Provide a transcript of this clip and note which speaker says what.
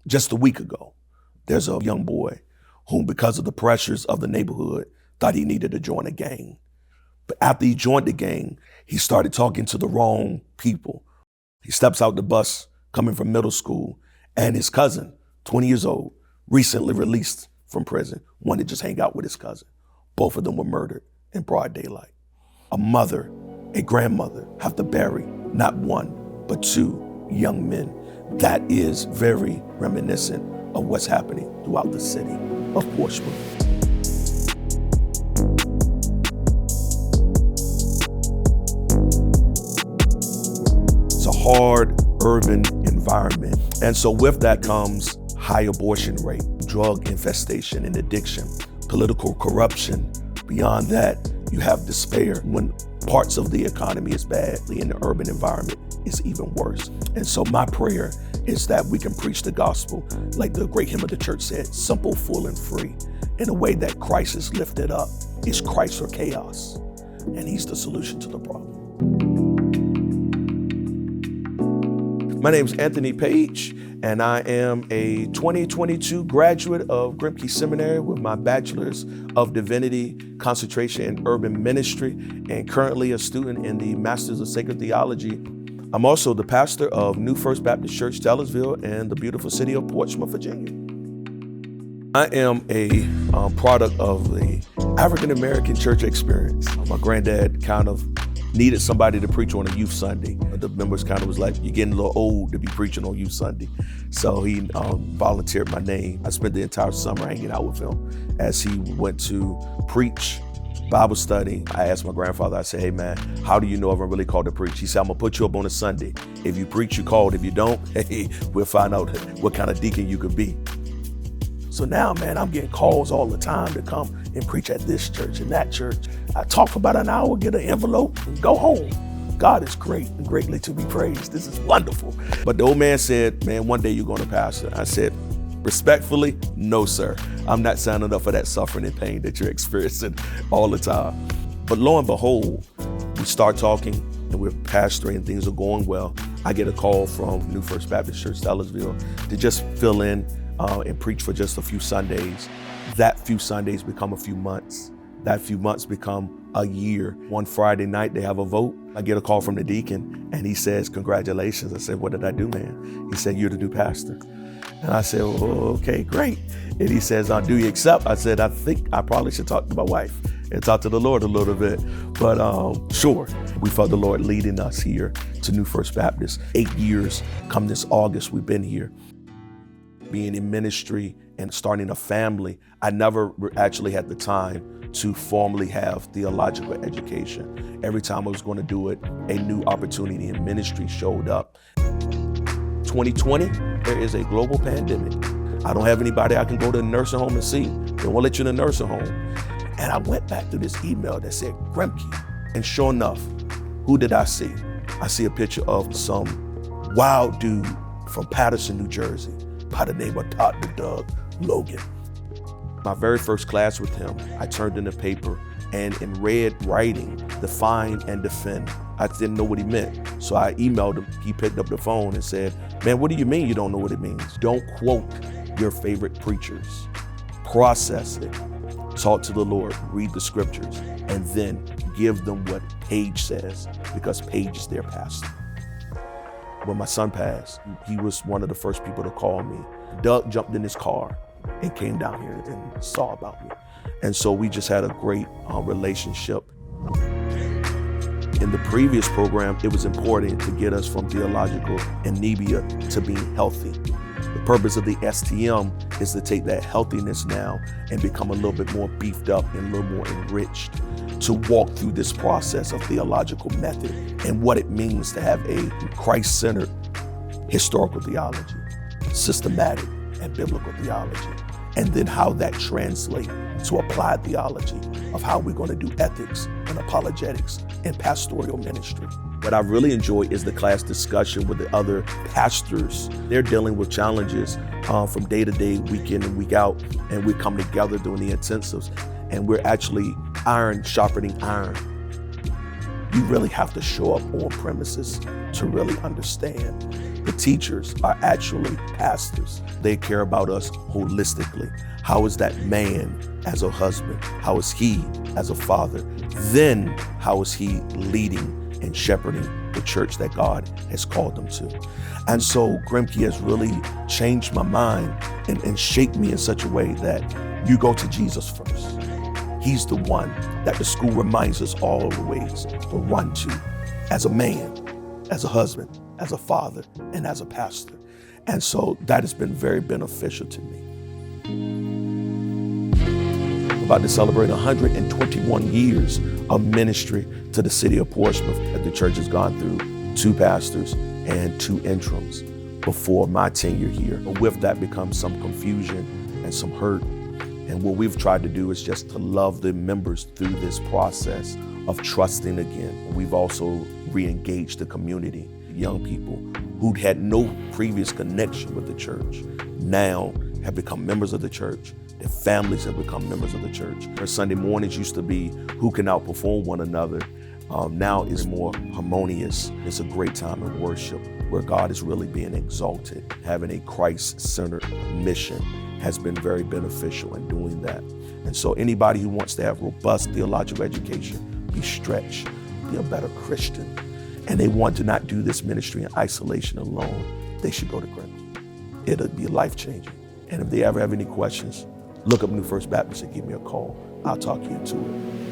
Speaker 1: Just a week ago, there's a young boy who, because of the pressures of the neighborhood, thought he needed to join a gang. But after he joined the gang, he started talking to the wrong people. He steps out the bus coming from middle school, and his cousin, 20 years old, recently released from prison, wanted to just hang out with his cousin. Both of them were murdered in broad daylight. A mother, a grandmother have to bury not one, but two young men. That is very reminiscent of what's happening throughout the city of Portsmouth. It's a hard urban environment. And so with that comes high abortion rate, drug infestation and addiction, political corruption. Beyond that, you have despair. When parts of the economy is badly in the urban environment, it's even worse. And so my prayer is that we can preach the gospel, like the great hymn of the church said, simple, full, and free, in a way that Christ is lifted up. It's Christ or chaos, and he's the solution to the problem. My name is Anthony Paige, and I am a 2022 graduate of Grimké Seminary with my Bachelor's of Divinity, concentration in urban ministry, and currently a student in the Master of Sacred Theology. I'm also the pastor of New First Baptist Church, Taylorsville, in the beautiful city of Portsmouth, Virginia. I am a product of the African American church experience. My granddad kind of needed somebody to preach on a youth Sunday. The members kind of was like, you're getting a little old to be preaching on youth Sunday. So he volunteered my name. I spent the entire summer hanging out with him as he went to preach Bible study. I asked my grandfather, I said, hey man, how do you know if I'm really called to preach? He said, I'm gonna put you up on a Sunday. If you preach, you're called. If you don't, hey, we'll find out what kind of deacon you could be. So now, man, I'm getting calls all the time to come and preach at this church and that church. I talk for about an hour, get an envelope, and go home. God is great and greatly to be praised. This is wonderful. But the old man said, man, one day you're going to pastor. I said, respectfully, no, sir. I'm not signing up for that suffering and pain that you're experiencing all the time. But lo and behold, we start talking and we're pastoring and things are going well. I get a call from New First Baptist Church, Taylorsville, to just fill in and preach for just a few Sundays. That few Sundays become a few months. That few months become a year. One Friday night, they have a vote. I get a call from the deacon and he says, congratulations. I said, what did I do, man? He said, you're the new pastor. And I said, well, okay, great. And he says, do you accept? I said, I think I probably should talk to my wife and talk to the Lord a little bit. But sure, we felt the Lord leading us here to New First Baptist. 8 years come this August, we've been here. Being in ministry and starting a family, I never actually had the time to formally have theological education. Every time I was going to do it, a new opportunity in ministry showed up. 2020, there is a global pandemic. I don't have anybody I can go to the nursing home and see. They won't let you in the nursing home. And I went back to this email that said Grimké. And sure enough, who did I see? I see a picture of some wild dude from Paterson, New Jersey, by the name of Dr. Doug Logan. My very first class with him, I turned in the paper and in red writing, define and defend. I didn't know what he meant. So I emailed him. He picked up the phone and said, man, what do you mean you don't know what it means? Don't quote your favorite preachers. Process it. Talk to the Lord, read the scriptures, and then give them what Paige says, because Paige is their pastor. When my son passed, he was one of the first people to call me. Doug jumped in his car and came down here and saw about me. And so we just had a great relationship. In the previous program, it was important to get us from theological anemia to being healthy. The purpose of the STM is to take that healthiness now and become a little bit more beefed up and a little more enriched, to walk through this process of theological method and what it means to have a Christ-centered historical theology, systematic and biblical theology, and then how that translates to applied theology of how we're going to do ethics and apologetics and pastoral ministry. What I really enjoy is the class discussion with the other pastors. They're dealing with challenges from day to day, week in and week out, and we come together during the intensives, and we're actually iron sharpening iron. You really have to show up on premises to really understand. The teachers are actually pastors. They care about us holistically. How is that man as a husband? How is he as a father? Then how is he leading and shepherding the church that God has called them to? And so Grimké has really changed my mind and shaped me in such a way that you go to Jesus first. He's the one that the school reminds us all the ways to run to as a man, as a husband, as a father, and as a pastor. And so that has been very beneficial to me. We're about to celebrate 121 years of ministry to the city of Portsmouth. The church has gone through 2 pastors and 2 interims before my tenure here. With that becomes some confusion and some hurt. And what we've tried to do is just to love the members through this process of trusting again. We've also re-engaged the community, young people who'd had no previous connection with the church, now have become members of the church. Their families have become members of the church. Our Sunday mornings used to be who can outperform one another. Now it's more harmonious. It's a great time in worship where God is really being exalted. Having a Christ-centered mission has been very beneficial in doing that. And so anybody who wants to have robust theological education, be stretched, be a better Christian, and they want to not do this ministry in isolation alone, they should go to Grimké. It'll be life-changing. And if they ever have any questions, look up New First Baptist and give me a call. I'll talk you into it.